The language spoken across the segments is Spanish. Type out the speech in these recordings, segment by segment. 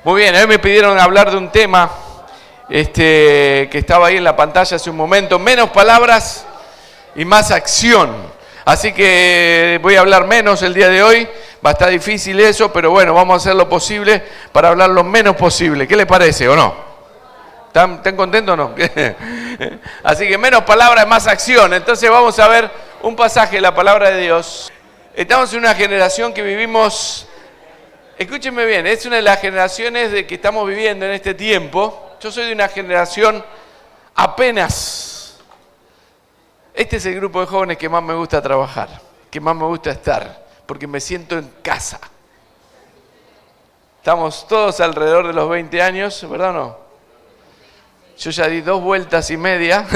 Muy bien, hoy me pidieron hablar de un tema que estaba ahí en la pantalla hace un momento. Menos palabras y más acción. Así que voy a hablar menos el día de hoy. Va a estar difícil eso, pero bueno, vamos a hacer lo posible para hablar lo menos posible. ¿Qué les parece o no? ¿Están contentos o no? Así que menos palabras, más acción. Entonces vamos a ver un pasaje de la palabra de Dios. Estamos en una generación que vivimos... Escúchenme bien, es una de las generaciones de que estamos viviendo en este tiempo. Yo soy de una generación apenas. Este es el grupo de jóvenes que más me gusta trabajar, que más me gusta estar, porque me siento en casa. Estamos todos alrededor de los 20 años, ¿verdad o no? Yo ya di 2 vueltas y media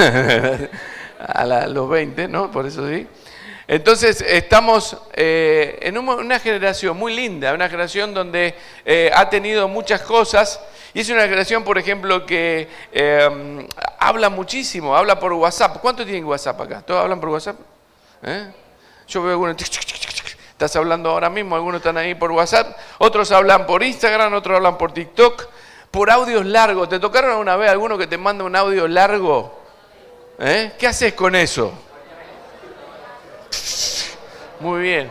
a los 20, ¿no? Por eso sí. Entonces estamos en una generación muy linda, una generación donde ha tenido muchas cosas y es una generación, por ejemplo, que habla muchísimo, habla por WhatsApp. ¿Cuántos tienen WhatsApp acá? ¿Todos hablan por WhatsApp? Yo veo algunos, estás hablando ahora mismo, algunos están ahí por WhatsApp, otros hablan por Instagram, otros hablan por TikTok, por audios largos. ¿Te tocaron alguna vez alguno que te manda un audio largo? ¿Qué haces con eso? Muy bien.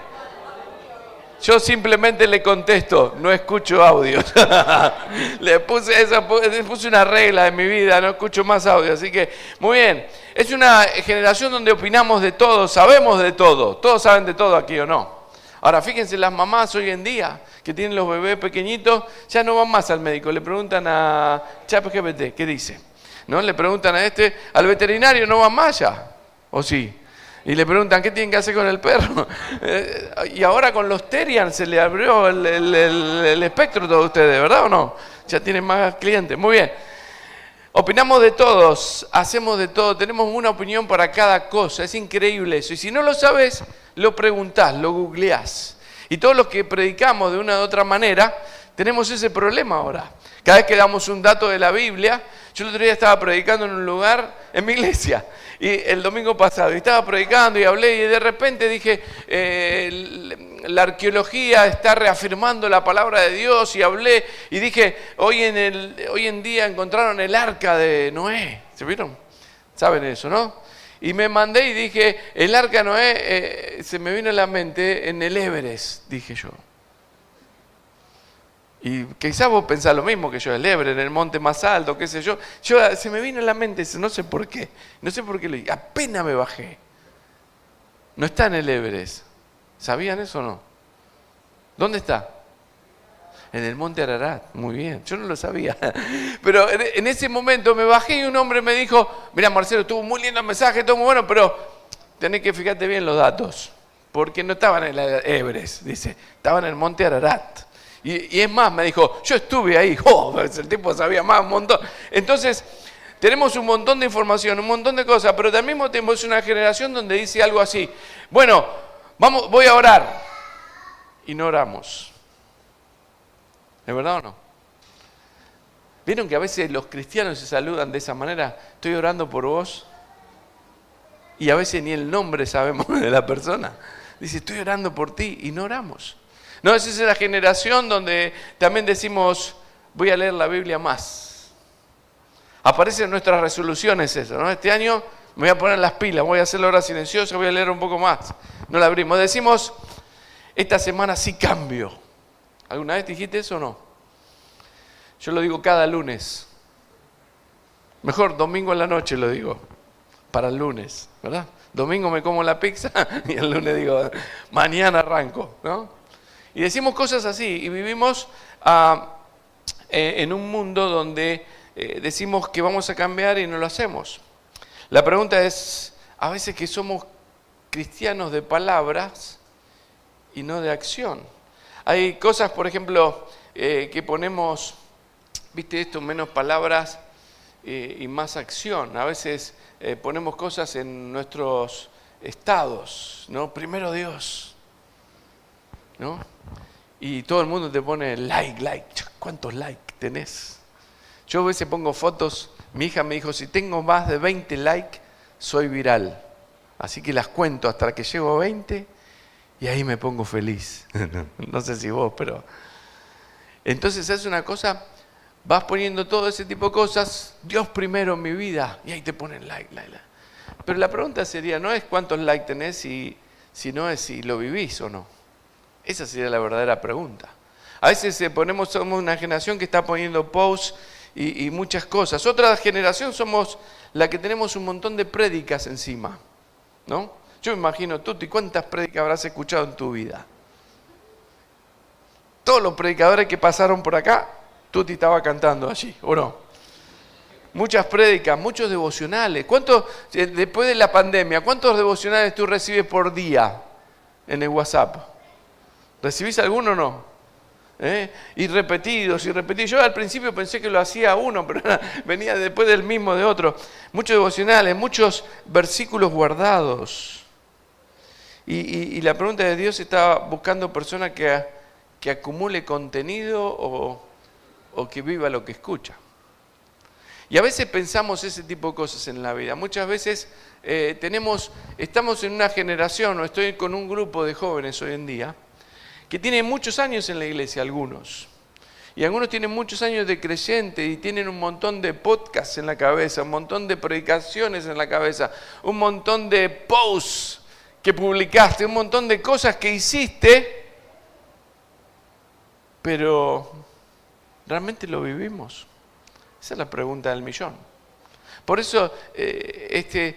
Yo simplemente le contesto, no escucho audios. Le puse una regla en mi vida, no escucho más audio. Así que, muy bien. Es una generación donde opinamos de todo, sabemos de todo. Todos saben de todo aquí, ¿o no? Ahora, fíjense, las mamás hoy en día que tienen los bebés pequeñitos, ya no van más al médico. Le preguntan a ChatGPT, ¿qué dice? ¿No? Le preguntan al veterinario, ¿no van más ya? ¿O sí? Y le preguntan, ¿qué tienen que hacer con el perro? Y ahora con los Terian se le abrió el espectro a todos ustedes, ¿verdad o no? Ya tienen más clientes. Muy bien. Opinamos de todos, hacemos de todo, tenemos una opinión para cada cosa. Es increíble eso. Y si no lo sabes, lo preguntás, lo googleás. Y todos los que predicamos de una u otra manera, tenemos ese problema ahora. Cada vez que damos un dato de la Biblia, yo el otro día estaba predicando en un lugar, en mi iglesia, y el domingo pasado, y estaba predicando y hablé, y de repente dije, la arqueología está reafirmando la palabra de Dios, y hablé, y dije, hoy en día encontraron el arca de Noé. ¿Se vieron? ¿Saben eso, no? Y me mandé y dije, el arca de Noé, se me vino a la mente en el Everest, dije yo. Y quizás vos pensás lo mismo que yo, el Everest, en el monte más alto, qué sé yo. Se me vino a la mente, no sé por qué lo dije, apenas me bajé. No está en el Everest. ¿Sabían eso o no? ¿Dónde está? En el monte Ararat, muy bien, yo no lo sabía. Pero en ese momento me bajé y un hombre me dijo, mira Marcelo, estuvo muy lindo el mensaje, todo muy bueno, pero tenés que fijarte bien los datos. Porque no estaban en el Everest, dice, estaban en el monte Ararat. Y es más, me dijo, yo estuve ahí, el tipo sabía más, un montón. Entonces, tenemos un montón de información, un montón de cosas, pero también tenemos una generación donde dice algo así, bueno, voy a orar, y no oramos. ¿Es verdad o no? ¿Vieron que a veces los cristianos se saludan de esa manera? Estoy orando por vos, y a veces ni el nombre sabemos de la persona. Dice, estoy orando por ti, y no oramos. No, esa es la generación donde también decimos, voy a leer la Biblia más. Aparece en nuestras resoluciones eso, ¿no? Este año me voy a poner las pilas, voy a hacer la hora silenciosa, voy a leer un poco más. No la abrimos. Decimos, esta semana sí cambio. ¿Alguna vez dijiste eso o no? Yo lo digo cada lunes. Mejor domingo en la noche lo digo, para el lunes, ¿verdad? Domingo me como la pizza y el lunes digo, mañana arranco, ¿no? Y decimos cosas así, y vivimos en un mundo donde decimos que vamos a cambiar y no lo hacemos. La pregunta es, a veces que somos cristianos de palabras y no de acción. Hay cosas, por ejemplo, que ponemos, viste esto, menos palabras y más acción. A veces ponemos cosas en nuestros estados, ¿no? Primero Dios, ¿no? Y todo el mundo te pone like. ¿Cuántos likes tenés? Yo a veces pongo fotos, mi hija me dijo, si tengo más de 20 likes, soy viral. Así que las cuento hasta que llego a 20 y ahí me pongo feliz. No sé si vos, pero... Entonces haces una cosa, vas poniendo todo ese tipo de cosas, Dios primero en mi vida, y ahí te ponen like. Pero la pregunta sería, no es cuántos likes tenés, sino es si lo vivís o no. Esa sería la verdadera pregunta. A veces somos una generación que está poniendo posts y muchas cosas. Otra generación somos la que tenemos un montón de prédicas encima, ¿no? Yo me imagino, Tuti, ¿cuántas prédicas habrás escuchado en tu vida? Todos los predicadores que pasaron por acá, Tuti estaba cantando allí, ¿o no? Muchas prédicas, muchos devocionales. Después de la pandemia, ¿cuántos devocionales tú recibes por día en el WhatsApp? ¿Recibís alguno o no? Y repetidos. Yo al principio pensé que lo hacía uno, pero venía después del mismo de otro. Muchos devocionales, muchos versículos guardados. Y la pregunta de Dios está buscando personas que acumule contenido o que viva lo que escucha. Y a veces pensamos ese tipo de cosas en la vida. Muchas veces estamos en una generación, o estoy con un grupo de jóvenes hoy en día, que tienen muchos años en la iglesia, algunos. Y algunos tienen muchos años de creyente y tienen un montón de podcasts en la cabeza, un montón de predicaciones en la cabeza, un montón de posts que publicaste, un montón de cosas que hiciste, pero ¿realmente lo vivimos? Esa es la pregunta del millón. Por eso este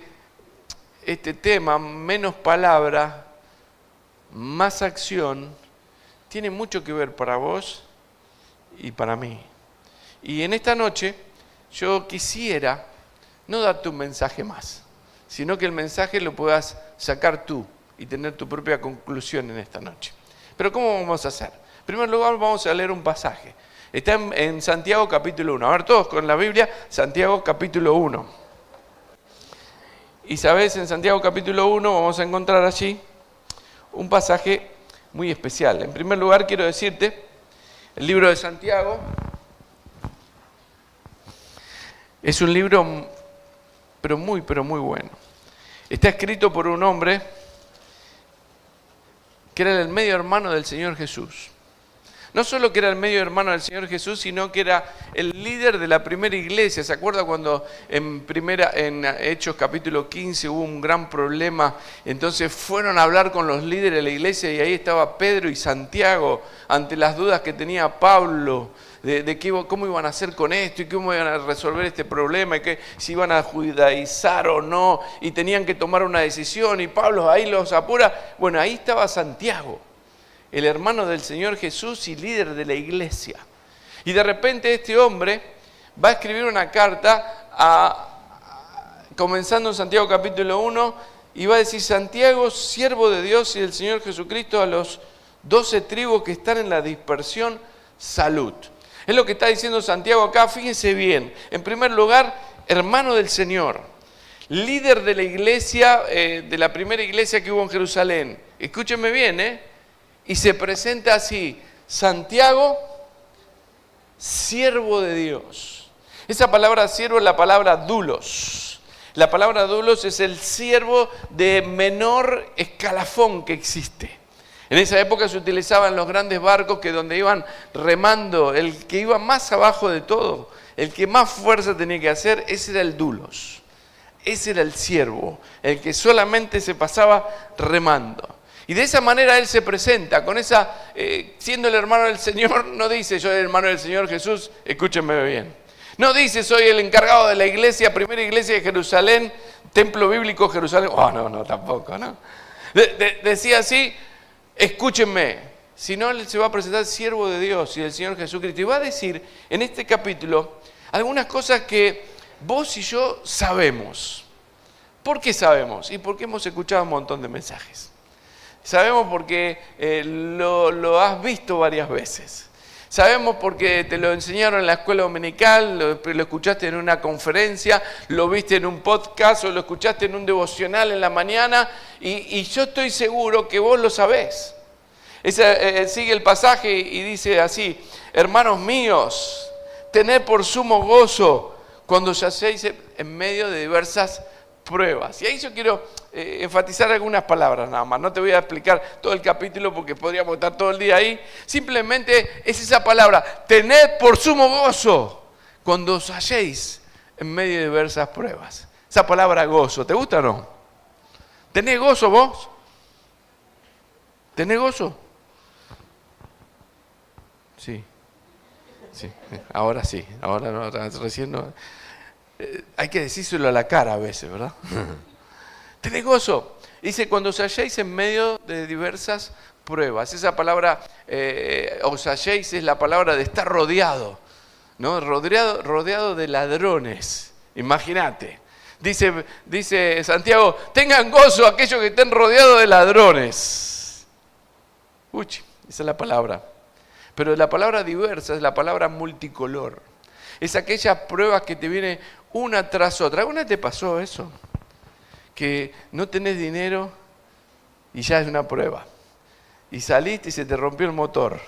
tema, menos palabra, más acción, tiene mucho que ver para vos y para mí. Y en esta noche yo quisiera no darte un mensaje más, sino que el mensaje lo puedas sacar tú y tener tu propia conclusión en esta noche. Pero ¿cómo vamos a hacer? En primer lugar vamos a leer un pasaje. Está en Santiago capítulo 1. A ver, todos con la Biblia, Santiago capítulo 1. Y sabes, en Santiago capítulo 1 vamos a encontrar allí un pasaje muy especial. En primer lugar quiero decirte, el libro de Santiago es un libro pero muy bueno. Está escrito por un hombre que era el medio hermano del Señor Jesús. No solo que era el medio hermano del Señor Jesús, sino que era el líder de la primera iglesia. ¿Se acuerda cuando en Hechos capítulo 15 hubo un gran problema? Entonces fueron a hablar con los líderes de la iglesia y ahí estaba Pedro y Santiago ante las dudas que tenía Pablo de cómo iban a hacer con esto y cómo iban a resolver este problema y que si iban a judaizar o no y tenían que tomar una decisión y Pablo ahí los apura. Bueno, ahí estaba Santiago, el hermano del Señor Jesús y líder de la iglesia. Y de repente este hombre va a escribir una carta comenzando en Santiago capítulo 1 y va a decir: Santiago, siervo de Dios y del Señor Jesucristo, a los 12 tribus que están en la dispersión, salud. Es lo que está diciendo Santiago acá, fíjense bien. En primer lugar, hermano del Señor, líder de la iglesia, de la primera iglesia que hubo en Jerusalén. Escúchenme bien, y se presenta así: Santiago, siervo de Dios. Esa palabra siervo es la palabra doulos. La palabra doulos es el siervo de menor escalafón que existe. En esa época se utilizaban los grandes barcos que donde iban remando, el que iba más abajo de todo, el que más fuerza tenía que hacer, ese era el doulos. Ese era el siervo, el que solamente se pasaba remando. Y de esa manera él se presenta, con siendo el hermano del Señor, no dice yo soy el hermano del Señor Jesús, escúchenme bien. No dice soy el encargado de la iglesia, primera iglesia de Jerusalén, templo bíblico Jerusalén. No, tampoco, ¿no? Decía así, escúchenme, sino él se va a presentar siervo de Dios y del Señor Jesucristo. Y va a decir en este capítulo algunas cosas que vos y yo sabemos. ¿Por qué sabemos? Y porque hemos escuchado un montón de mensajes. Sabemos porque lo has visto varias veces. Sabemos porque te lo enseñaron en la escuela dominical, lo escuchaste en una conferencia, lo viste en un podcast o lo escuchaste en un devocional en la mañana y yo estoy seguro que vos lo sabés. Sigue el pasaje y dice así: hermanos míos, tened por sumo gozo cuando yacéis en medio de diversas pruebas. Y ahí yo quiero enfatizar algunas palabras nada más. No te voy a explicar todo el capítulo porque podríamos estar todo el día ahí. Simplemente es esa palabra, tened por sumo gozo cuando os halléis en medio de diversas pruebas. Esa palabra gozo, ¿te gusta o no? ¿Tenés gozo vos? ¿Tenés gozo? Sí. Sí, ahora sí, ahora no, recién no. Hay que decírselo a la cara a veces, ¿verdad? Tenés gozo. Dice, cuando os halléis en medio de diversas pruebas. Esa palabra, os halléis, es la palabra de estar rodeado, ¿no? Rodeado de ladrones. Imagínate. Dice Santiago, tengan gozo aquellos que estén rodeados de ladrones. Uy, esa es la palabra. Pero la palabra diversa es la palabra multicolor. Es aquellas pruebas que te vienen una tras otra. ¿Alguna vez te pasó eso? Que no tenés dinero y ya es una prueba. Y saliste y se te rompió el motor.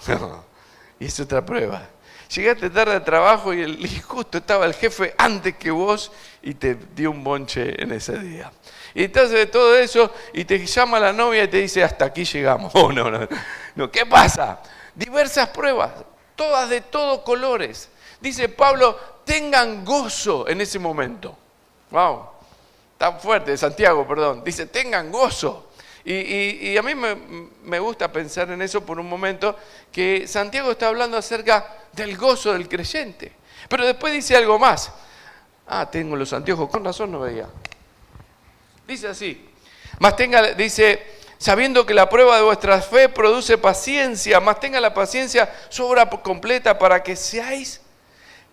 Y es otra prueba. Llegaste tarde al trabajo y justo estaba el jefe antes que vos y te dio un bonche en ese día. Y entonces de todo eso, y te llama la novia y te dice, hasta aquí llegamos. Oh, no, ¿qué pasa? Diversas pruebas, todas de todos colores. Dice Pablo, tengan gozo en ese momento. Wow, tan fuerte, Santiago, perdón. Dice, tengan gozo. Y a mí me gusta pensar en eso por un momento, que Santiago está hablando acerca del gozo del creyente. Pero después dice algo más. Tengo los anteojos, con razón no veía. Dice así, dice, sabiendo que la prueba de vuestra fe produce paciencia, más tenga la paciencia su obra completa para que seáis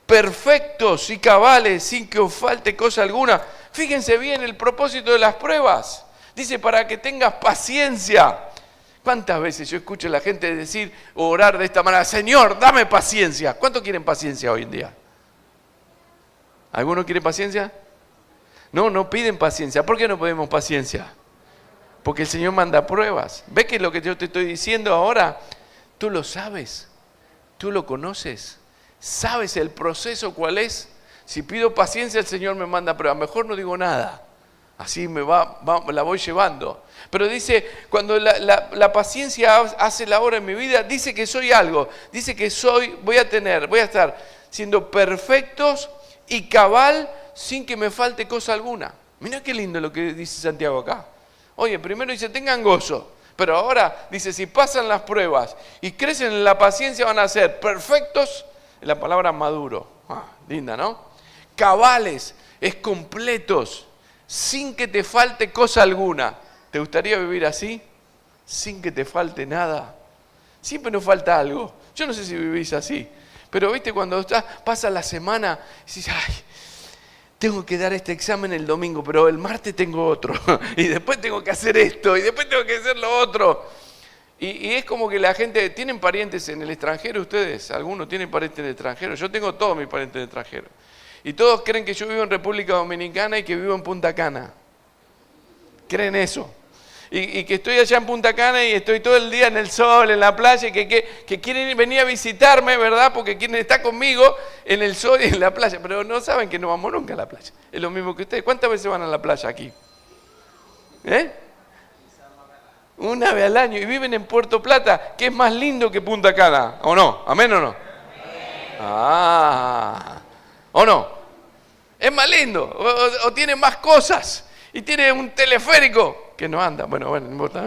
perfectos y cabales sin que os falte cosa alguna. Fíjense bien el propósito de las pruebas. Dice, para que tengas paciencia. ¿Cuántas veces yo escucho a la gente decir o orar de esta manera? Señor, dame paciencia. ¿Cuántos quieren paciencia hoy en día? ¿Alguno quiere paciencia? No piden paciencia. ¿Por qué no pedimos paciencia? Porque el Señor manda pruebas. ¿Ves que lo que yo te estoy diciendo ahora, tú lo sabes? ¿Tú lo conoces? ¿Sabes el proceso cuál es? Si pido paciencia, el Señor me manda pruebas. Mejor no digo nada. Así la voy llevando. Pero dice, cuando la paciencia hace la obra en mi vida, dice que soy algo. Dice que voy a estar siendo perfectos y cabal sin que me falte cosa alguna. Mirá qué lindo lo que dice Santiago acá. Oye, primero dice, tengan gozo. Pero ahora dice, si pasan las pruebas y crecen en la paciencia, van a ser perfectos. Es la palabra maduro. Linda, ¿no? Cabales, es completos. Sin que te falte cosa alguna. ¿Te gustaría vivir así? Sin que te falte nada. Siempre nos falta algo. Yo no sé si vivís así. Pero viste, cuando pasa la semana, decís, tengo que dar este examen el domingo, pero el martes tengo otro. Y después tengo que hacer esto, y después tengo que hacer lo otro. Y es como que la gente, ¿tienen parientes en el extranjero ustedes? ¿Algunos tienen parientes en el extranjero? Yo tengo todos mis parientes en el extranjero. Y todos creen que yo vivo en República Dominicana y que vivo en Punta Cana. Creen eso. Y que estoy allá en Punta Cana y estoy todo el día en el sol, en la playa, y que quieren venir a visitarme, ¿verdad? Porque quieren estar conmigo en el sol y en la playa. Pero no saben que no vamos nunca a la playa. Es lo mismo que ustedes. ¿Cuántas veces van a la playa aquí? Una vez al año. Y viven en Puerto Plata, que es más lindo que Punta Cana. ¿O no? ¿Amén o no? ¿O no? Es más lindo. O tiene más cosas. Y tiene un teleférico que no anda. Bueno, no importa.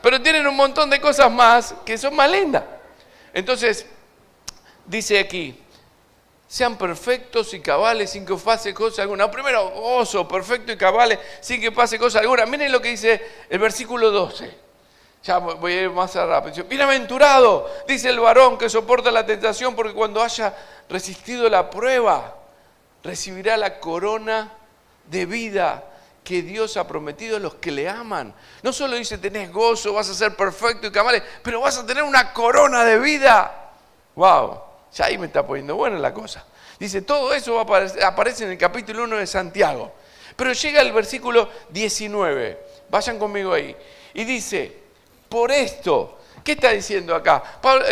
Pero tienen un montón de cosas más que son más lindas. Entonces, dice aquí, sean perfectos y cabales sin que os pase cosa alguna. Primero, gozo, perfecto y cabales sin que pase cosa alguna. Miren lo que dice el versículo 12. Ya voy a ir más rápido. Bienaventurado, dice el varón que soporta la tentación, porque cuando haya resistido la prueba, recibirá la corona de vida que Dios ha prometido a los que le aman. No solo dice tenés gozo, vas a ser perfecto y cabales, pero vas a tener una corona de vida. ¡Wow! Ya ahí me está poniendo buena la cosa. Dice, todo eso aparece en el capítulo 1 de Santiago. Pero llega el versículo 19. Vayan conmigo ahí. Y dice, por esto, ¿Qué está diciendo acá?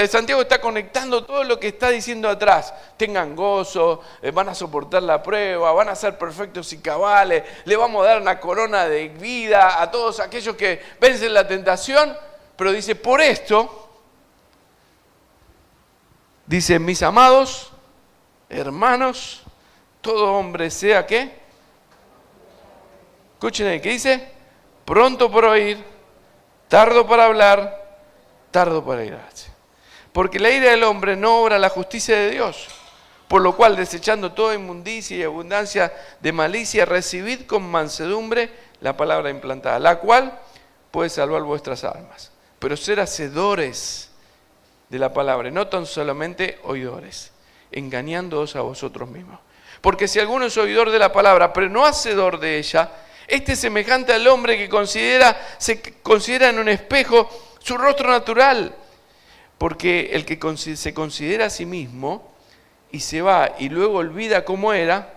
Santiago está conectando todo lo que está diciendo atrás. Tengan gozo, van a soportar la prueba, van a ser perfectos y cabales, le vamos a dar una corona de vida a todos aquellos que vencen la tentación. Pero dice, por esto, dice, mis amados hermanos, todo hombre sea ¿qué? Escuchen ahí, ¿qué dice? Pronto para oír, tardo para hablar, tardo para irarse. Porque la ira del hombre no obra la justicia de Dios. Por lo cual, desechando toda inmundicia y abundancia de malicia, recibid con mansedumbre la palabra implantada, la cual puede salvar vuestras almas. Pero ser hacedores de la palabra, no tan solamente oidores, engañándoos a vosotros mismos. Porque si alguno es oidor de la palabra, pero no hacedor de ella, este es semejante al hombre que se considera en un espejo su rostro natural. Porque el que se considera a sí mismo y se va y luego olvida cómo era,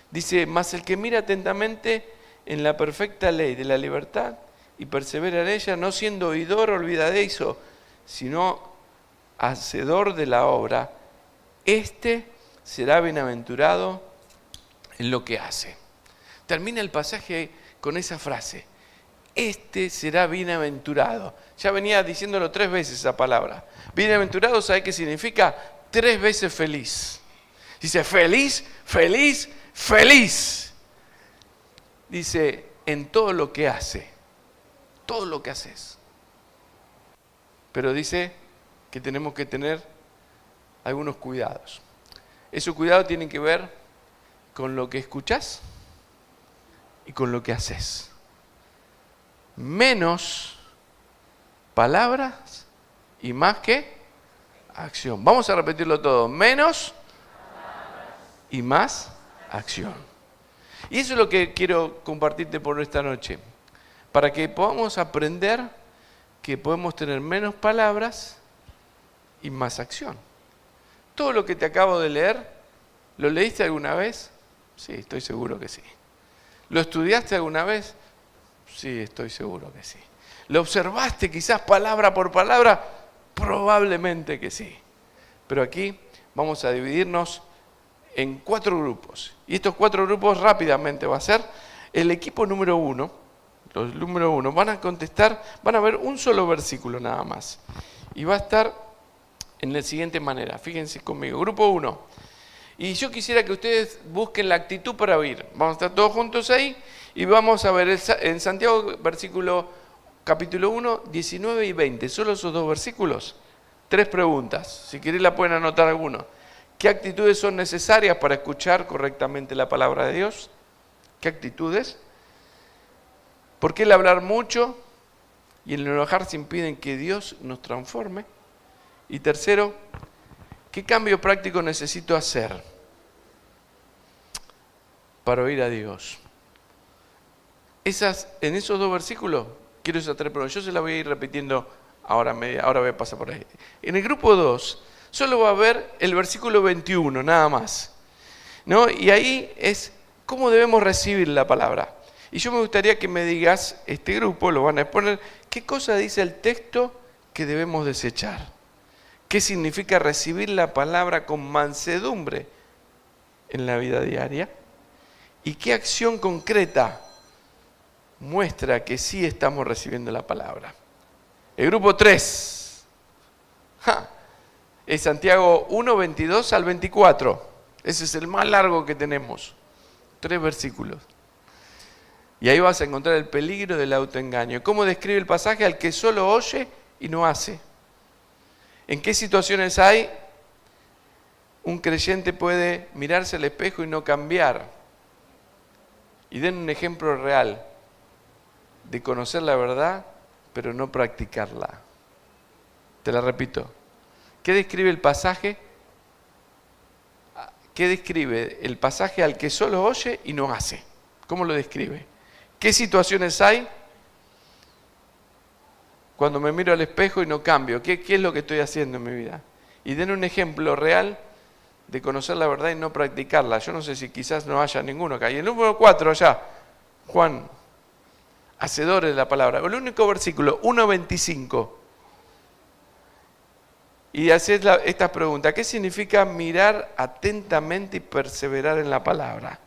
dice, mas el que mira atentamente en la perfecta ley de la libertad y persevera en ella, no siendo oidor olvidadizo, sino hacedor de la obra, este será bienaventurado en lo que hace. Termina el pasaje con esa frase, este será bienaventurado. Ya venía diciéndolo 3 veces esa palabra. Bienaventurado, ¿sabe qué significa? 3 veces feliz. Dice feliz, feliz, feliz. Dice en todo lo que hace, todo lo que haces. Pero dice que tenemos que tener algunos cuidados. Esos cuidados tienen que ver con lo que escuchás y con lo que haces. Menos palabras y más que acción. Vamos a repetirlo todo. Menos y más acción. Y eso es lo que quiero compartirte por esta noche. Para que podamos aprender que podemos tener menos palabras y más acción. Todo lo que te acabo de leer, ¿lo leíste alguna vez? Sí, estoy seguro que sí. ¿Lo estudiaste alguna vez? Sí, estoy seguro que sí. ¿Lo observaste quizás palabra por palabra? Probablemente que sí. Pero aquí vamos a dividirnos en 4 grupos. Y estos 4 grupos rápidamente va a ser el equipo número 1. Los número 1 van a contestar, van a ver un solo versículo nada más. Y va a estar en la siguiente manera. Fíjense conmigo. Grupo 1. Y yo quisiera que ustedes busquen la actitud para oír. Vamos a estar todos juntos ahí y vamos a ver en Santiago, capítulo 1, 19 y 20. Solo esos 2 versículos. 3 preguntas. Si queréis la pueden anotar alguno. ¿Qué actitudes son necesarias para escuchar correctamente la palabra de Dios? ¿Qué actitudes? ¿Por qué el hablar mucho y el enojarse impiden que Dios nos transforme? Y tercero, ¿qué cambio práctico necesito hacer para oír a Dios? En esos 2 versículos, quiero esas 3 preguntas. Yo se las voy a ir repitiendo ahora voy a pasar por ahí. En el grupo 2, solo va a haber el versículo 21, nada más, ¿no? Y ahí es cómo debemos recibir la palabra. Y yo me gustaría que me digas, este grupo, lo van a exponer, qué cosa dice el texto que debemos desechar. ¿Qué significa recibir la palabra con mansedumbre en la vida diaria? ¿Y qué acción concreta muestra que sí estamos recibiendo la palabra? El grupo 3 es Santiago 1, 22 al 24. Ese es el más largo que tenemos. 3 versículos. Y ahí vas a encontrar el peligro del autoengaño. ¿Cómo describe el pasaje al que solo oye y no hace? ¿En qué situaciones hay un creyente puede mirarse al espejo y no cambiar? Y den un ejemplo real de conocer la verdad, pero no practicarla. Te la repito. ¿Qué describe el pasaje? ¿Qué describe el pasaje al que solo oye y no hace? ¿Cómo lo describe? ¿Qué situaciones hay cuando me miro al espejo y no cambio? ¿Qué es lo que estoy haciendo en mi vida? Y den un ejemplo real de conocer la verdad y no practicarla. Yo no sé si quizás no haya ninguno acá. Y el número 4 allá, Juan, hacedores de la palabra. El único versículo, 1.25, y haces esta pregunta. ¿Qué significa mirar atentamente y perseverar en la palabra?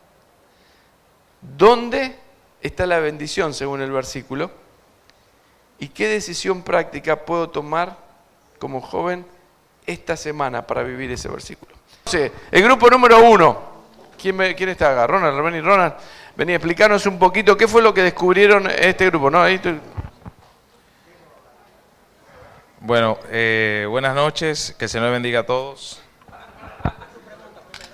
¿Dónde está la bendición según el versículo? ¿Y qué decisión práctica puedo tomar como joven esta semana para vivir ese versículo? Entonces, el grupo número 1. ¿Quién está acá? Ronald, vení, explícanos un poquito qué fue lo que descubrieron este grupo, ¿no? Bueno, buenas noches, que el Señor bendiga a todos.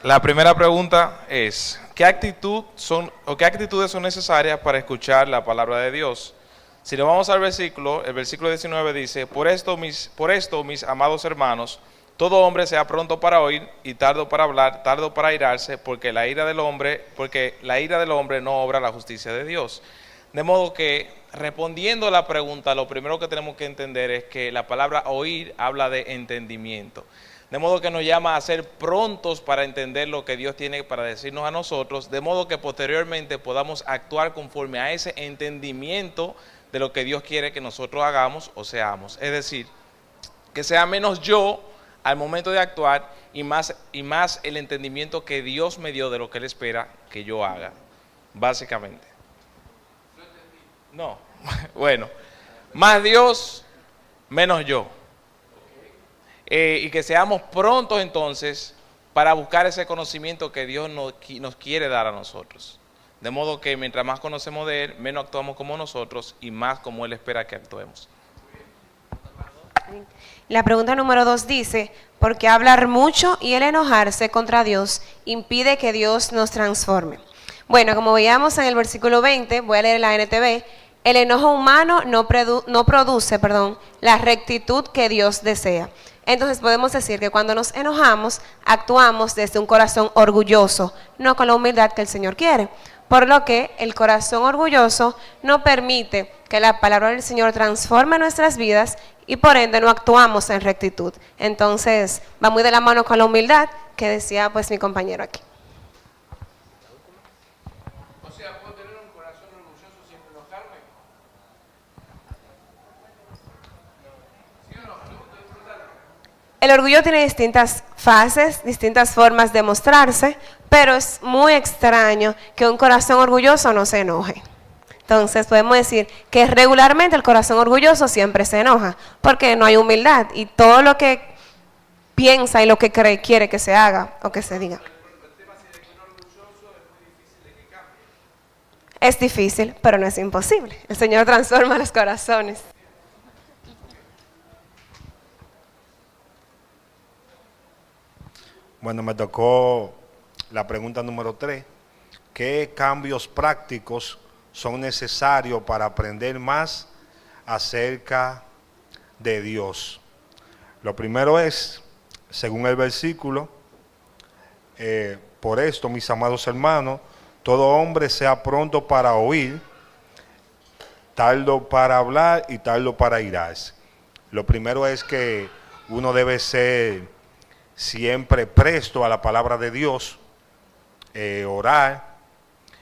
La primera pregunta es, ¿qué actitudes son necesarias para escuchar la palabra de Dios? Si nos vamos al versículo, el versículo 19 dice, por esto, mis amados hermanos, todo hombre sea pronto para oír y tardo para hablar, tardo para airarse, porque la ira del hombre no obra la justicia de Dios. De modo que, respondiendo a la pregunta, lo primero que tenemos que entender es que la palabra oír habla de entendimiento. De modo que nos llama a ser prontos para entender lo que Dios tiene para decirnos a nosotros, de modo que posteriormente podamos actuar conforme a ese entendimiento de lo que Dios quiere que nosotros hagamos o seamos. Es decir, que sea menos yo al momento de actuar y más el entendimiento que Dios me dio de lo que Él espera que yo haga, básicamente. No, bueno, más Dios, menos yo. Y que seamos prontos entonces para buscar ese conocimiento que Dios nos quiere dar a nosotros. De modo que mientras más conocemos de Él, menos actuamos como nosotros y más como Él espera que actuemos. La pregunta número 2 dice, ¿por qué hablar mucho y el enojarse contra Dios impide que Dios nos transforme? Bueno, como veíamos en el versículo 20, voy a leer la NTV, el enojo humano no produce la rectitud que Dios desea. Entonces podemos decir que cuando nos enojamos, actuamos desde un corazón orgulloso, no con la humildad que el Señor quiere. Por lo que el corazón orgulloso no permite que la palabra del Señor transforme nuestras vidas y por ende no actuamos en rectitud. Entonces va muy de la mano con la humildad que decía pues mi compañero aquí. O sea, ¿puedo tener un corazón orgulloso sin enojarme? ¿Sí o no? El orgullo tiene distintas fases, distintas formas de mostrarse, pero es muy extraño que un corazón orgulloso no se enoje. Entonces podemos decir que regularmente el corazón orgulloso siempre se enoja, porque no hay humildad y todo lo que piensa y lo que cree quiere que se haga o que se diga. Es difícil, pero no es imposible. El Señor transforma los corazones. Bueno, me tocó la pregunta número 3. ¿Qué cambios prácticos son necesarios para aprender más acerca de Dios? Lo primero es, según el versículo, por esto, mis amados hermanos, todo hombre sea pronto para oír, tardo para hablar y tardo para airarse. Lo primero es que uno debe ser siempre presto a la palabra de Dios, orar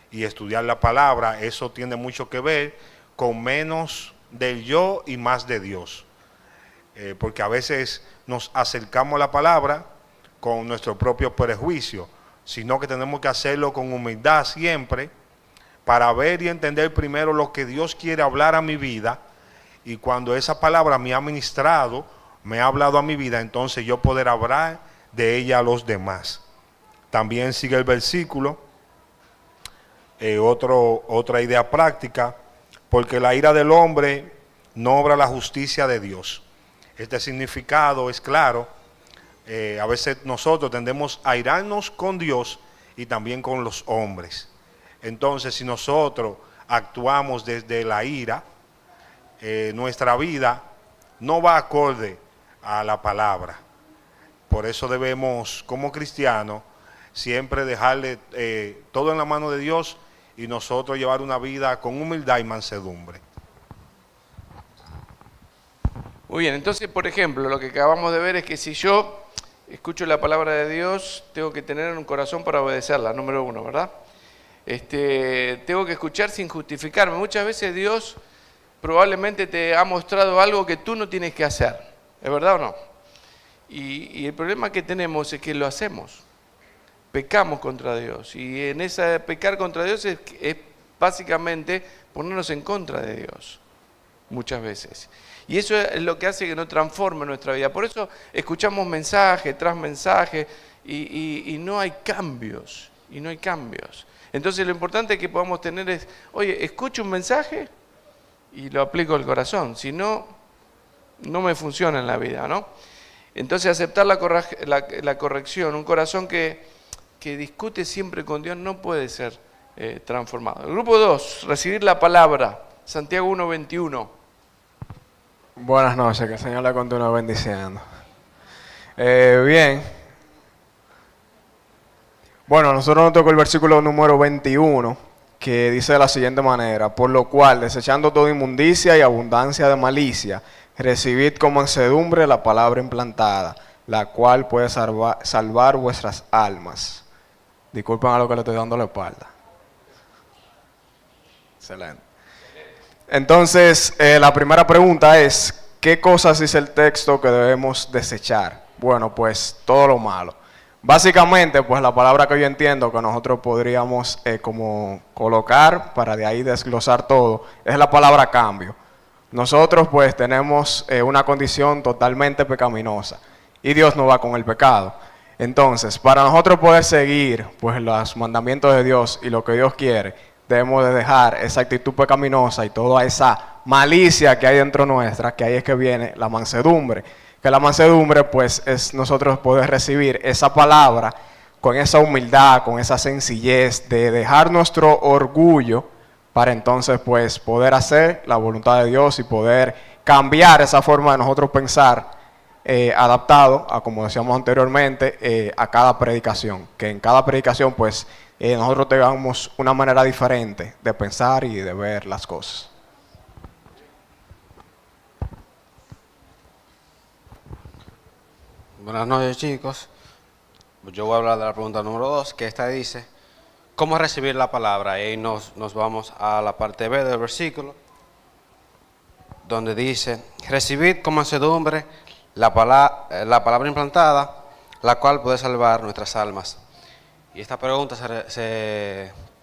y estudiar la palabra. Eso tiene mucho que ver con menos del yo y más de Dios, porque a veces nos acercamos a la palabra con nuestro propio prejuicio, sino que tenemos que hacerlo con humildad siempre para ver y entender primero lo que Dios quiere hablar a mi vida, y cuando esa palabra me ha ministrado, me ha hablado a mi vida, entonces yo poder hablar de ella a los demás. También sigue el versículo, otra idea práctica, porque la ira del hombre no obra la justicia de Dios. Este significado es claro. A veces nosotros tendemos a airarnos con Dios y también con los hombres. Entonces, si nosotros actuamos desde la ira, nuestra vida no va acorde a la palabra. Por eso debemos, como cristianos, siempre dejarle todo en la mano de Dios y nosotros llevar una vida con humildad y mansedumbre. Muy bien, entonces, por ejemplo, lo que acabamos de ver es que si yo escucho la palabra de Dios, tengo que tener un corazón para obedecerla, número 1, ¿verdad? Tengo que escuchar sin justificarme. Muchas veces Dios probablemente te ha mostrado algo que tú no tienes que hacer, ¿es verdad o no? Y el problema que tenemos es que lo hacemos. Pecamos contra Dios. Y en ese pecar contra Dios es básicamente ponernos en contra de Dios. Muchas veces. Y eso es lo que hace que no transforme nuestra vida. Por eso escuchamos mensaje tras mensaje y no hay cambios. Y no hay cambios. Entonces lo importante que podamos tener es, oye, escucho un mensaje y lo aplico al corazón. Si no, no me funciona en la vida, ¿no? Entonces aceptar la corrección, un corazón que discute siempre con Dios no puede ser transformado. El grupo 2, recibir la palabra. Santiago 1:21. Buenas noches, que el Señor le continúe bendiciendo. Bien. Bueno, nosotros nos tocó el versículo número 21, que dice de la siguiente manera: por lo cual, desechando toda inmundicia y abundancia de malicia, recibid con mansedumbre la palabra implantada, la cual puede salvar vuestras almas. Disculpen a lo que le estoy dando la espalda. Excelente. Entonces, la primera pregunta es, ¿qué cosas dice el texto que debemos desechar? Bueno, pues todo lo malo. Básicamente, pues la palabra que yo entiendo que nosotros podríamos como colocar para de ahí desglosar todo, es la palabra cambio. Nosotros pues tenemos una condición totalmente pecaminosa y Dios no va con el pecado. Entonces, para nosotros poder seguir pues los mandamientos de Dios y lo que Dios quiere, debemos de dejar esa actitud pecaminosa y toda esa malicia que hay dentro nuestra, que ahí es que viene la mansedumbre. Que la mansedumbre pues es nosotros poder recibir esa palabra con esa humildad, con esa sencillez de dejar nuestro orgullo para entonces pues poder hacer la voluntad de Dios y poder cambiar esa forma de nosotros pensar adaptado a, como decíamos anteriormente, a cada predicación. Que en cada predicación pues nosotros tengamos una manera diferente de pensar y de ver las cosas. Buenas noches, chicos. Yo voy a hablar de la pregunta número 2, que esta dice, ¿cómo recibir la palabra? Y nos vamos a la parte B del versículo, donde dice, recibid con mansedumbre la palabra implantada, la cual puede salvar nuestras almas. Y esta pregunta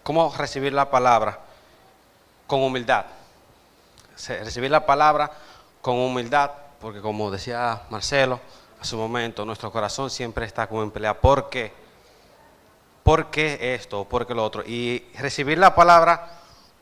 ¿cómo recibir la palabra? Con humildad. Recibir la palabra con humildad, porque como decía Marcelo, a su momento, nuestro corazón siempre está como en pelea. ¿Por qué? ¿Por qué esto? ¿Por qué lo otro? Y recibir la palabra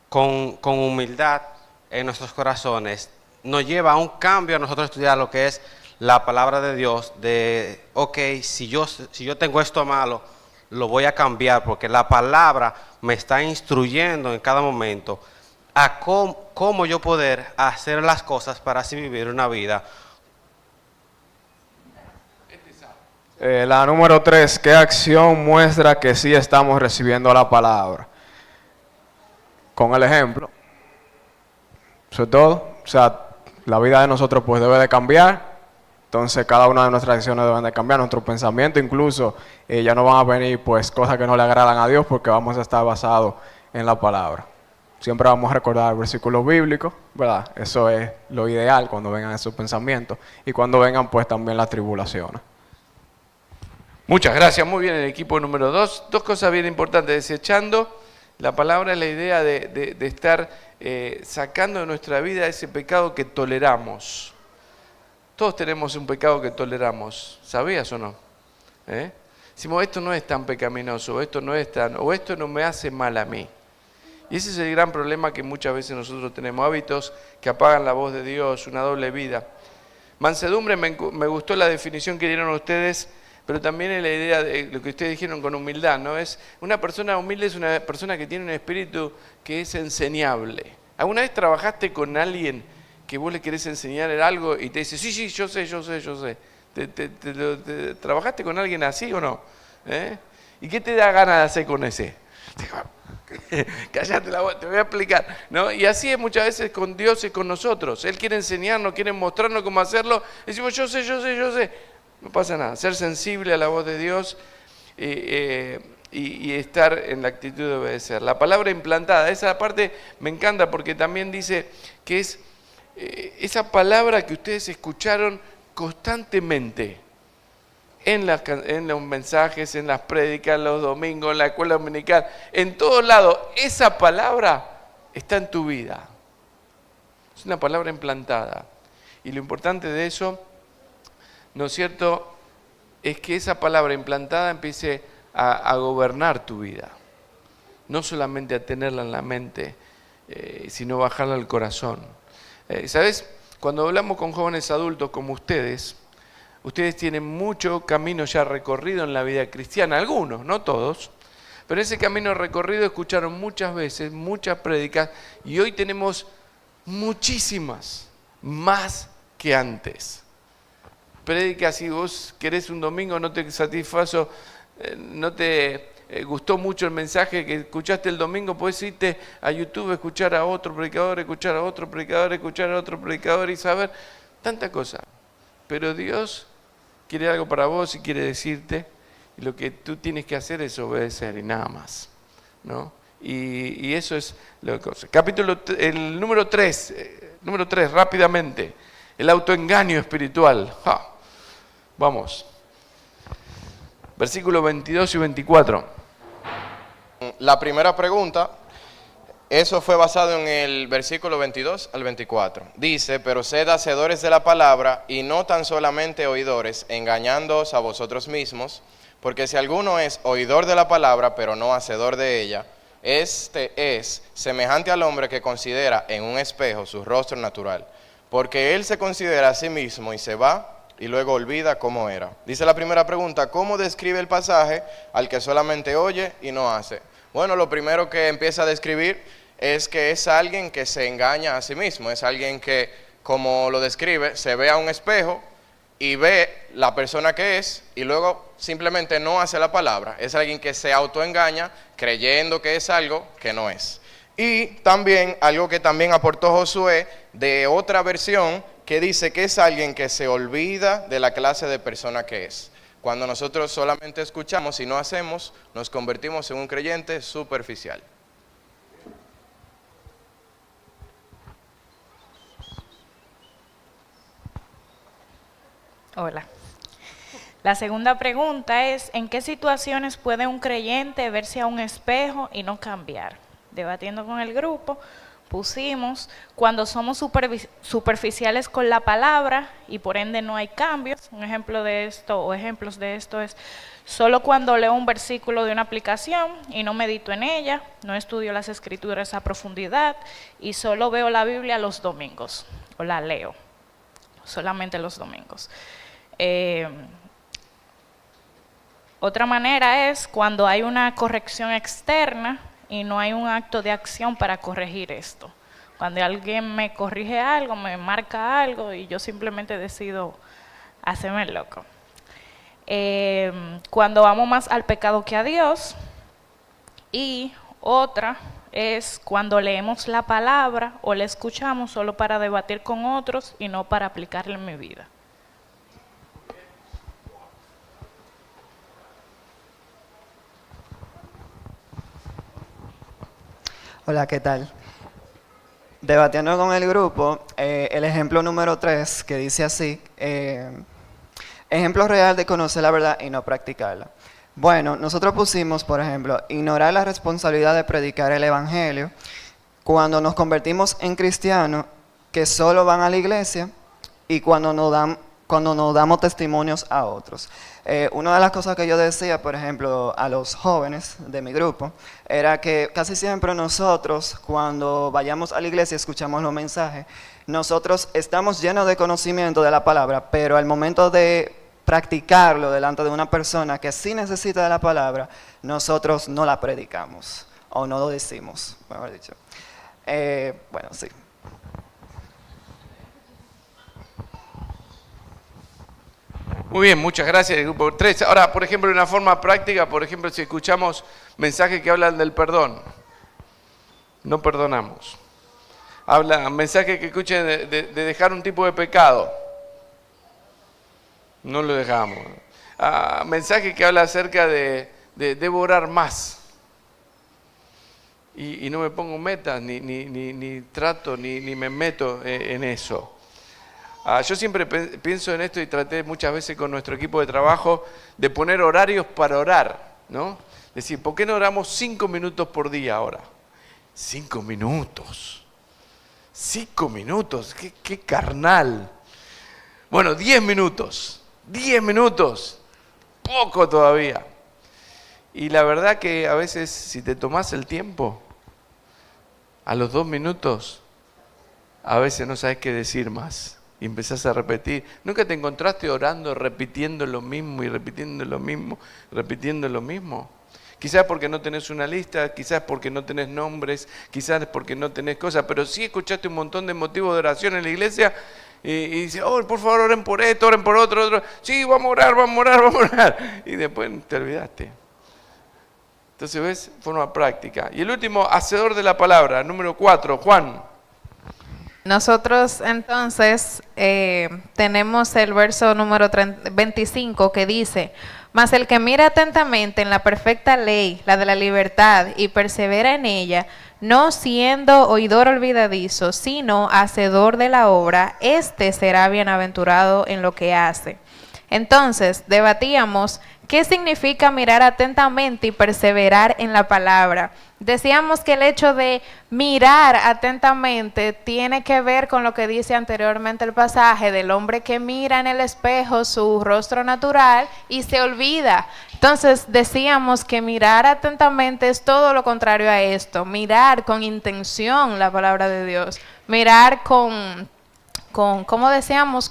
con humildad en nuestros corazones nos lleva a un cambio a nosotros estudiar lo que es la palabra de Dios. De, ok, si yo tengo esto malo, lo voy a cambiar porque la palabra me está instruyendo en cada momento a cómo yo poder hacer las cosas para así vivir una vida. La número 3, ¿qué acción muestra que sí estamos recibiendo la palabra? Con el ejemplo. Eso es todo. O sea, la vida de nosotros pues debe de cambiar. Entonces cada una de nuestras acciones deben de cambiar, nuestro pensamiento incluso. Ya no van a venir pues cosas que no le agradan a Dios porque vamos a estar basados en la palabra. Siempre vamos a recordar versículos bíblicos, ¿verdad? Eso es lo ideal cuando vengan esos pensamientos. Y cuando vengan pues también las tribulaciones. Muchas gracias, muy bien el equipo número 2. Dos cosas bien importantes, desechando la palabra es la idea de estar sacando de nuestra vida ese pecado que toleramos. Todos tenemos un pecado que toleramos, ¿sabías o no? Decimos, esto no es tan pecaminoso, esto no me hace mal a mí. Y ese es el gran problema que muchas veces nosotros tenemos, hábitos que apagan la voz de Dios, una doble vida. Mansedumbre, me gustó la definición que dieron ustedes, pero también es la idea de lo que ustedes dijeron con humildad, ¿no? Una persona humilde es una persona que tiene un espíritu que es enseñable. ¿Alguna vez trabajaste con alguien que vos le querés enseñar algo y te dice, sí, yo sé? ¿Trabajaste con alguien así o no? ¿Y qué te da ganas de hacer con ese? Cállate la voz, te voy a explicar, ¿no? Y así es muchas veces con Dios y con nosotros. Él quiere enseñarnos, quiere mostrarnos cómo hacerlo. Decimos, yo sé. No pasa nada, ser sensible a la voz de Dios y estar en la actitud de obedecer. La palabra implantada, esa parte me encanta porque también dice que es esa palabra que ustedes escucharon constantemente. en los mensajes, en las prédicas, los domingos, en la escuela dominical, en todos lados. Esa palabra está en tu vida. Es una palabra implantada. Y lo importante de eso, ¿no es cierto?, es que esa palabra implantada empiece a gobernar tu vida. No solamente a tenerla en la mente, sino bajarla al corazón. ¿Sabes? Cuando hablamos con jóvenes adultos como ustedes tienen mucho camino ya recorrido en la vida cristiana, algunos, no todos, pero ese camino recorrido escucharon muchas veces, muchas prédicas, y hoy tenemos muchísimas, más que antes. Prédicas, si vos querés un domingo, no te satisfazo, no te gustó mucho el mensaje que escuchaste el domingo, podés irte a YouTube, escuchar a otro predicador, escuchar a otro predicador, escuchar a otro predicador y saber tanta cosa. Pero Dios quiere algo para vos y quiere decirte, y lo que tú tienes que hacer es obedecer y nada más, ¿no? Y eso es lo que cosa. El número 3, rápidamente, el autoengaño espiritual. Vamos. Versículos 22 y 24. La primera pregunta, eso fue basado en el versículo 22 al 24. Dice, pero sed hacedores de la palabra y no tan solamente oidores, engañándoos a vosotros mismos, porque si alguno es oidor de la palabra, pero no hacedor de ella, este es semejante al hombre que considera en un espejo su rostro natural, porque él se considera a sí mismo y se va y luego olvida cómo era. Dice la primera pregunta, ¿cómo describe el pasaje al que solamente oye y no hace? Bueno, lo primero que empieza a describir es que es alguien que se engaña a sí mismo, es alguien que, como lo describe, se ve a un espejo y ve la persona que es y luego simplemente no hace la palabra. Es alguien que se autoengaña creyendo que es algo que no es. Y también algo que también aportó Josué de otra versión que dice que es alguien que se olvida de la clase de persona que es. Cuando nosotros solamente escuchamos y no hacemos, nos convertimos en un creyente superficial. Hola. La segunda pregunta es, ¿en qué situaciones puede un creyente verse a un espejo y no cambiar? Debatiendo con el grupo, pusimos cuando somos superficiales con la palabra y por ende no hay cambios. Un ejemplo de esto o ejemplos de esto es solo cuando leo un versículo de una aplicación y no medito en ella, no estudio las escrituras a profundidad y solo veo la Biblia los domingos o la leo solamente los domingos. Otra manera es cuando hay una corrección externa y no hay un acto de acción para corregir esto. Cuando alguien me corrige algo, me marca algo y yo simplemente decido hacerme el loco. Cuando amo más al pecado que a Dios. Y otra es cuando leemos la palabra o la escuchamos solo para debatir con otros y no para aplicarla en mi vida. Hola, ¿qué tal? Debatiendo con el grupo, el ejemplo número 3 que dice así, ejemplo real de conocer la verdad y no practicarla. Bueno, nosotros pusimos, por ejemplo, ignorar la responsabilidad de predicar el evangelio cuando nos convertimos en cristianos que solo van a la iglesia y cuando nos damos testimonios a otros. Una de las cosas que yo decía, por ejemplo, a los jóvenes de mi grupo, era que casi siempre nosotros, cuando vayamos a la iglesia y escuchamos los mensajes, nosotros estamos llenos de conocimiento de la palabra, pero al momento de practicarlo delante de una persona que sí necesita de la palabra, nosotros no la predicamos, o no lo decimos, mejor dicho. Bueno, sí. Muy bien, muchas gracias, el grupo 3. Ahora, por ejemplo, de una forma práctica, por ejemplo, si escuchamos mensajes que hablan del perdón, no perdonamos. Habla mensajes que escuchen de dejar un tipo de pecado, no lo dejamos. Mensajes que habla acerca de devorar más. Y no me pongo metas, ni trato, ni me meto en eso. Yo siempre pienso en esto y traté muchas veces con nuestro equipo de trabajo de poner horarios para orar, ¿no? Decir, ¿por qué no oramos 5 minutos por día ahora? 5 minutos. 5 minutos, qué carnal. Bueno, 10 minutos. 10 minutos. Poco todavía. Y la verdad que a veces si te tomás el tiempo, a los 2 minutos, a veces no sabes qué decir más. Y empezás a repetir. ¿Nunca te encontraste orando, repitiendo lo mismo y repitiendo lo mismo, repitiendo lo mismo? Quizás porque no tenés una lista, quizás porque no tenés nombres, quizás porque no tenés cosas, pero sí escuchaste un montón de motivos de oración en la iglesia y dices, oh, por favor, oren por esto, oren por otro. Sí, vamos a orar, vamos a orar, vamos a orar. Y después te olvidaste. Entonces, ¿ves? Forma práctica. Y el último, hacedor de la palabra, número 4, Juan. Nosotros entonces tenemos el verso número 25 que dice, mas el que mira atentamente en la perfecta ley, la de la libertad, y persevera en ella, no siendo oidor olvidadizo, sino hacedor de la obra, éste será bienaventurado en lo que hace. Entonces, debatíamos qué significa mirar atentamente y perseverar en la palabra. Decíamos que el hecho de mirar atentamente tiene que ver con lo que dice anteriormente el pasaje del hombre que mira en el espejo su rostro natural y se olvida. Entonces decíamos que mirar atentamente es todo lo contrario a esto, mirar con intención la palabra de Dios, mirar con ¿cómo decíamos?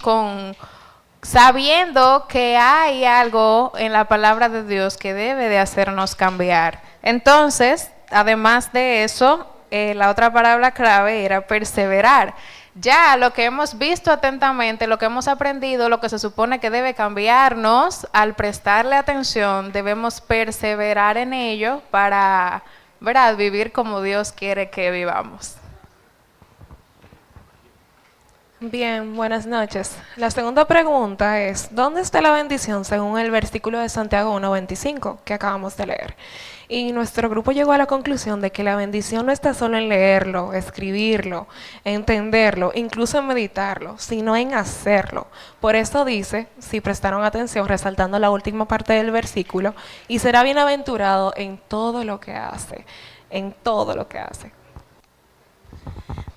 Sabiendo que hay algo en la palabra de Dios que debe de hacernos cambiar. Entonces, además de eso, la otra palabra clave era perseverar. Ya lo que hemos visto atentamente, lo que hemos aprendido, lo que se supone que debe cambiarnos, al prestarle atención, debemos perseverar en ello para, ¿verdad?, vivir como Dios quiere que vivamos. Bien, buenas noches. La segunda pregunta es, ¿dónde está la bendición según el versículo de Santiago 1:25 que acabamos de leer? Y nuestro grupo llegó a la conclusión de que la bendición no está solo en leerlo, escribirlo, entenderlo, incluso en meditarlo, sino en hacerlo. Por eso dice, si prestaron atención, resaltando la última parte del versículo, y será bienaventurado en todo lo que hace, en todo lo que hace.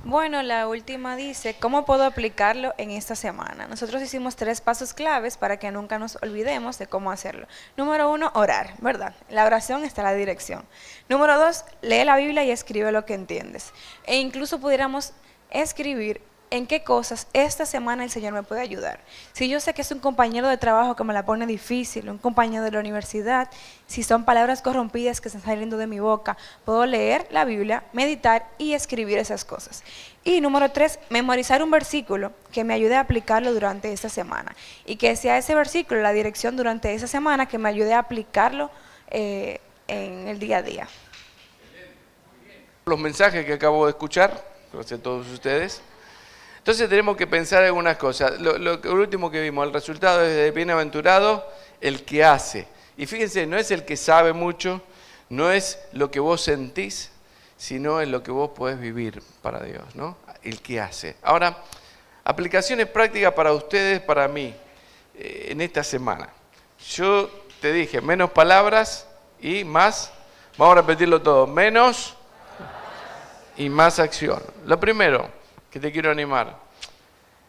Bueno, la última dice, ¿cómo puedo aplicarlo en esta semana? Nosotros hicimos 3 pasos claves para que nunca nos olvidemos de cómo hacerlo. Número 1, orar, ¿verdad? La oración está la dirección. Número 2, lee la Biblia y escribe lo que entiendes. E incluso pudiéramos escribir en qué cosas esta semana el Señor me puede ayudar. Si yo sé que es un compañero de trabajo que me la pone difícil, un compañero de la universidad, si son palabras corrompidas que están saliendo de mi boca, puedo leer la Biblia, meditar y escribir esas cosas. Y número 3, memorizar un versículo que me ayude a aplicarlo durante esta semana. Y que sea ese versículo la dirección durante esa semana que me ayude a aplicarlo en el día a día. Los mensajes que acabo de escuchar, gracias a todos ustedes. Entonces tenemos que pensar algunas cosas. Lo último que vimos, el resultado es de bienaventurado el que hace. Y fíjense, no es el que sabe mucho, no es lo que vos sentís, sino es lo que vos podés vivir para Dios, ¿no? El que hace. Ahora, aplicaciones prácticas para ustedes, para mí, en esta semana. Yo te dije, menos palabras y más, vamos a repetirlo todo, menos y más acción. Lo primero que te quiero animar,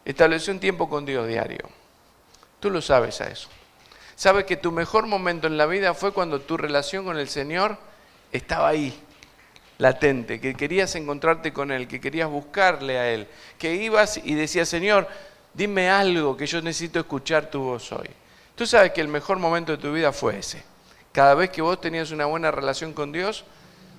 establece un tiempo con Dios diario. Tú lo sabes a eso. Sabes que tu mejor momento en la vida fue cuando tu relación con el Señor estaba ahí, latente, que querías encontrarte con Él, que querías buscarle a Él, que ibas y decías, Señor, dime algo que yo necesito escuchar tu voz hoy. Tú sabes que el mejor momento de tu vida fue ese. Cada vez que vos tenías una buena relación con Dios,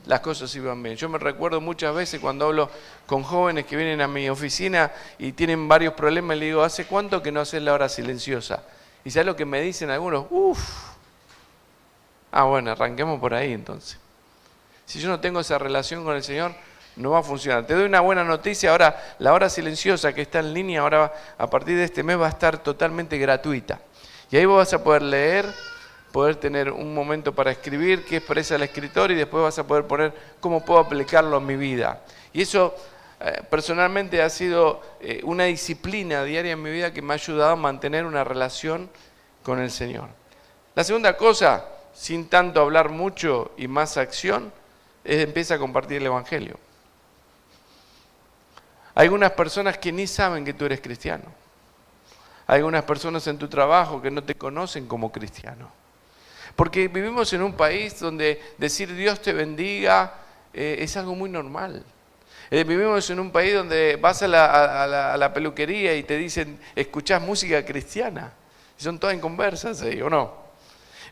las cosas iban bien. Yo me recuerdo muchas veces cuando hablo con jóvenes que vienen a mi oficina y tienen varios problemas, le digo, ¿hace cuánto que no haces la hora silenciosa? ¿Y sabes lo que me dicen algunos? Bueno, arranquemos por ahí entonces. Si yo no tengo esa relación con el Señor, no va a funcionar. Te doy una buena noticia, ahora la hora silenciosa que está en línea, ahora a partir de este mes va a estar totalmente gratuita. Y ahí vos vas a poder leer, poder tener un momento para escribir qué expresa el escritor y después vas a poder poner cómo puedo aplicarlo a mi vida. Y eso personalmente ha sido una disciplina diaria en mi vida que me ha ayudado a mantener una relación con el Señor. La segunda cosa, sin tanto hablar mucho y más acción, es empieza a compartir el Evangelio. Hay algunas personas que ni saben que tú eres cristiano. Hay algunas personas en tu trabajo que no te conocen como cristiano. Porque vivimos en un país donde decir Dios te bendiga es algo muy normal. Vivimos en un país donde vas a la peluquería y te dicen, escuchás música cristiana. Y son todas inconversas ahí, ¿o no?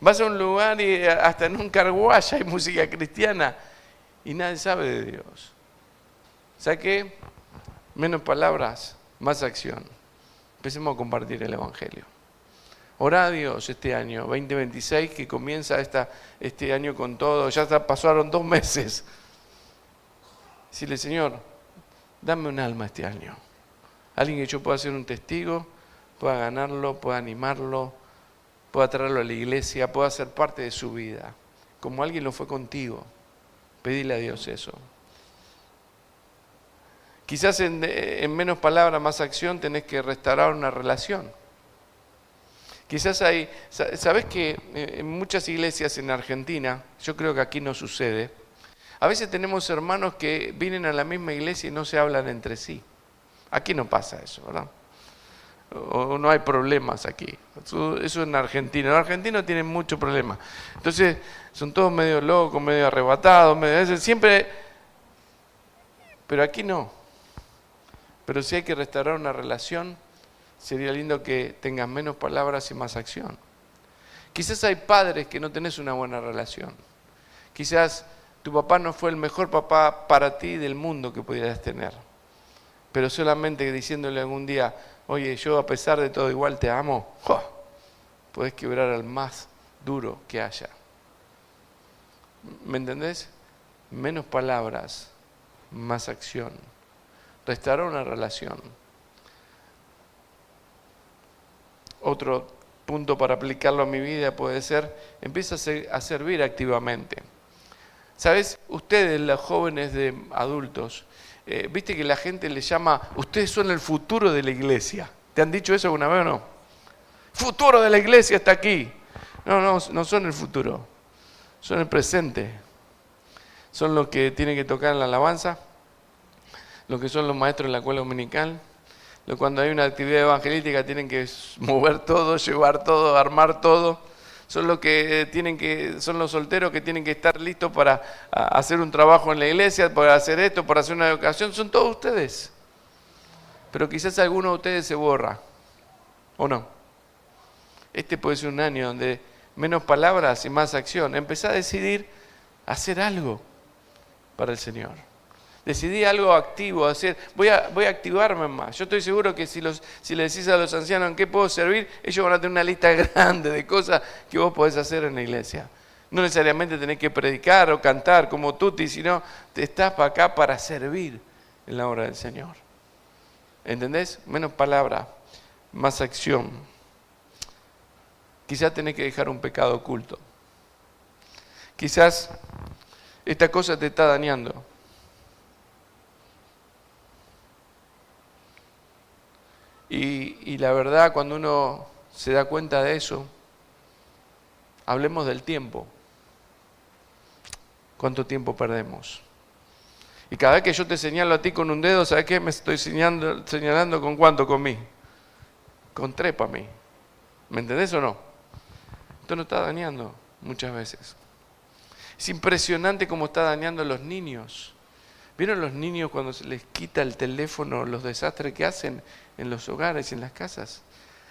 Vas a un lugar y hasta en un car wash hay música cristiana y nadie sabe de Dios. ¿Sabes qué? Menos palabras, más acción. Empecemos a compartir el Evangelio. Orá a Dios este año 2026 que comienza este año con todo. Ya pasaron 2 meses. Decirle, Señor, dame un alma este año. Alguien que yo pueda ser un testigo, pueda ganarlo, pueda animarlo, pueda traerlo a la iglesia, pueda ser parte de su vida. Como alguien lo fue contigo. Pedile a Dios eso. Quizás en menos palabras, más acción, tenés que restaurar una relación. Quizás ¿sabés que en muchas iglesias en Argentina, yo creo que aquí no sucede, a veces tenemos hermanos que vienen a la misma iglesia y no se hablan entre sí. Aquí no pasa eso, ¿verdad? O no hay problemas aquí. Eso en Argentina. Los argentinos tienen muchos problemas. Entonces, son todos medio locos, medio arrebatados, siempre... Pero aquí no. Pero si hay que restaurar una relación, sería lindo que tengas menos palabras y más acción. Quizás hay padres que no tenés una buena relación. Quizás tu papá no fue el mejor papá para ti del mundo que pudieras tener. Pero solamente diciéndole algún día, oye, yo a pesar de todo igual te amo, podés quebrar al más duro que haya. ¿Me entendés? Menos palabras, más acción. Restaurar una relación. Otro punto para aplicarlo a mi vida puede ser, empieza a servir activamente. ¿Sabes? Ustedes, los jóvenes de adultos, viste que la gente les llama, ustedes son el futuro de la iglesia. ¿Te han dicho eso alguna vez o no? Futuro de la iglesia está aquí. No son el futuro, son el presente. Son los que tienen que tocar en la alabanza, los que son los maestros en la escuela dominical, cuando hay una actividad evangelística tienen que mover todo, llevar todo, armar todo. Son los que son los solteros que tienen que estar listos para hacer un trabajo en la iglesia, para hacer esto, para hacer una educación. Son todos ustedes. Pero quizás alguno de ustedes se borra, ¿o no? Este puede ser un año donde menos palabras y más acción. Empezá a decidir hacer algo para el Señor. Decidí algo activo, voy a activarme más. Yo estoy seguro que si le decís a los ancianos en qué puedo servir, ellos van a tener una lista grande de cosas que vos podés hacer en la iglesia. No necesariamente tenés que predicar o cantar como Tuti, sino te estás para acá para servir en la obra del Señor. ¿Entendés? Menos palabra, más acción. Quizás tenés que dejar un pecado oculto. Quizás esta cosa te está dañando. Y la verdad, cuando uno se da cuenta de eso, hablemos del tiempo. ¿Cuánto tiempo perdemos? Y cada vez que yo te señalo a ti con un dedo, ¿sabes qué? Me estoy señalando con cuánto, con mí. Con 3 para mí. ¿Me entendés o no? Esto nos está dañando muchas veces. Es impresionante cómo está dañando a los niños. ¿Vieron los niños cuando se les quita el teléfono, los desastres que hacen en los hogares y en las casas?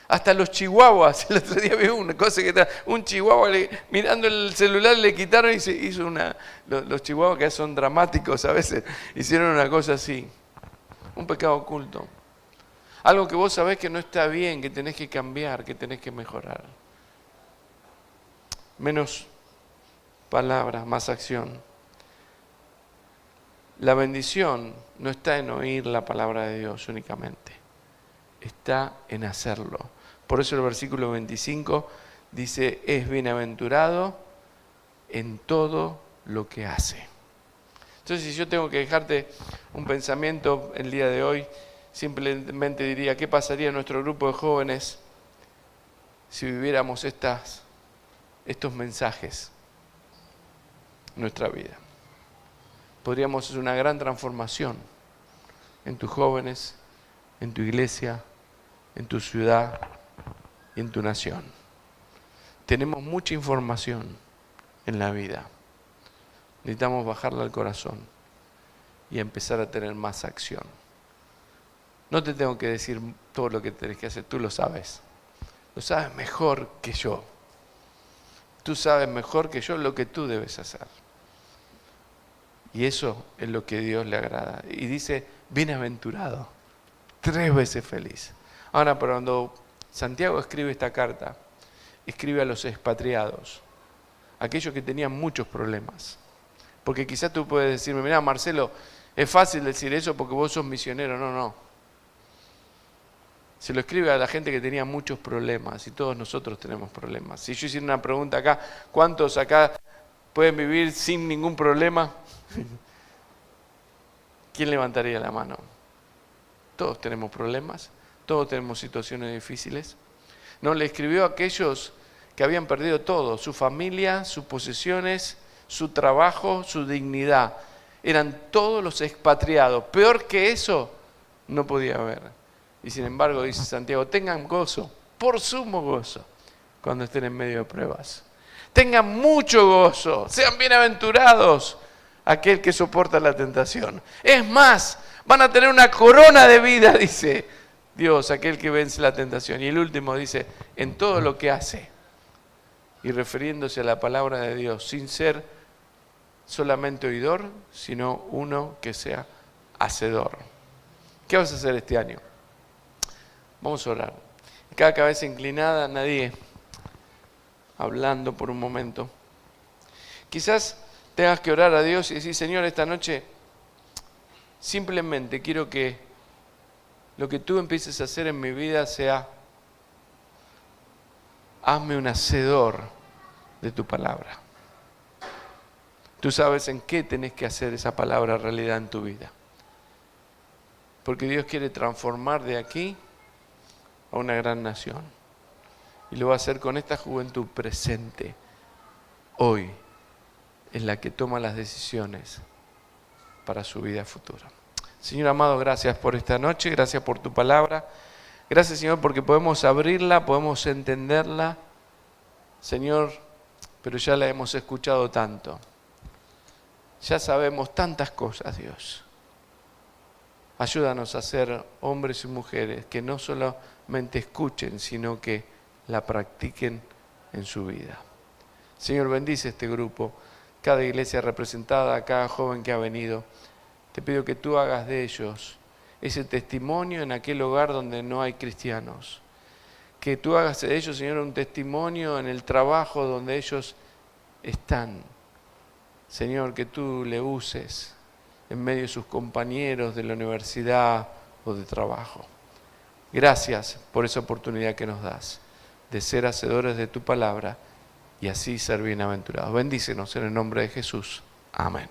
Hasta los chihuahuas. El otro día vi una cosa que un chihuahua mirando el celular le quitaron y se hizo los chihuahuas que son dramáticos a veces, hicieron una cosa así. Un pecado oculto. Algo que vos sabés que no está bien, que tenés que cambiar, que tenés que mejorar. Menos palabras, más acción. La bendición no está en oír la palabra de Dios únicamente, está en hacerlo. Por eso el versículo 25 dice, es bienaventurado en todo lo que hace. Entonces, si yo tengo que dejarte un pensamiento el día de hoy, simplemente diría, ¿qué pasaría en nuestro grupo de jóvenes si viviéramos estos mensajes en nuestra vida? Podríamos hacer una gran transformación en tus jóvenes, en tu iglesia, en tu ciudad y en tu nación. Tenemos mucha información en la vida. Necesitamos bajarla al corazón y empezar a tener más acción. No te tengo que decir todo lo que tenés que hacer, tú lo sabes. Lo sabes mejor que yo. Tú sabes mejor que yo lo que tú debes hacer. Y eso es lo que a Dios le agrada. Y dice, bienaventurado, 3 veces feliz. Ahora, pero cuando Santiago escribe esta carta, escribe a los expatriados, aquellos que tenían muchos problemas. Porque quizás tú puedes decirme, mira, Marcelo, es fácil decir eso porque vos sos misionero. No. Se lo escribe a la gente que tenía muchos problemas y todos nosotros tenemos problemas. Si yo hiciera una pregunta acá, ¿cuántos acá pueden vivir sin ningún problema? ¿Quién levantaría la mano? Todos tenemos problemas, todos tenemos situaciones difíciles. No, le escribió a aquellos que habían perdido todo, su familia, sus posesiones, su trabajo, su dignidad. Eran todos los expatriados. Peor que eso no podía haber. Y sin embargo, dice Santiago, tengan gozo, por sumo gozo, cuando estén en medio de pruebas. Tengan mucho gozo, sean bienaventurados aquel que soporta la tentación. Es más, van a tener una corona de vida, dice Dios, aquel que vence la tentación. Y el último dice, en todo lo que hace, y refiriéndose a la palabra de Dios, sin ser solamente oidor, sino uno que sea hacedor. ¿Qué vas a hacer este año? Vamos a orar. Cada cabeza inclinada, nadie hablando por un momento. Quizás tengas que orar a Dios y decir, Señor, esta noche simplemente quiero que lo que tú empieces a hacer en mi vida sea, hazme un hacedor de tu palabra. Tú sabes en qué tenés que hacer esa palabra realidad en tu vida. Porque Dios quiere transformar de aquí a una gran nación. Y lo va a hacer con esta juventud presente. Hoy es la que toma las decisiones para su vida futura. Señor amado, gracias por esta noche, gracias por tu palabra. Gracias, Señor, porque podemos abrirla, podemos entenderla. Señor, pero ya la hemos escuchado tanto. Ya sabemos tantas cosas, Dios. Ayúdanos a ser hombres y mujeres que no solamente escuchen, sino que la practiquen en su vida. Señor, bendice este grupo, cada iglesia representada, cada joven que ha venido. Te pido que tú hagas de ellos ese testimonio en aquel hogar donde no hay cristianos. Que tú hagas de ellos, Señor, un testimonio en el trabajo donde ellos están. Señor, que tú le uses en medio de sus compañeros de la universidad o de trabajo. Gracias por esa oportunidad que nos das de ser hacedores de tu palabra y así ser bienaventurados. Bendícenos en el nombre de Jesús. Amén.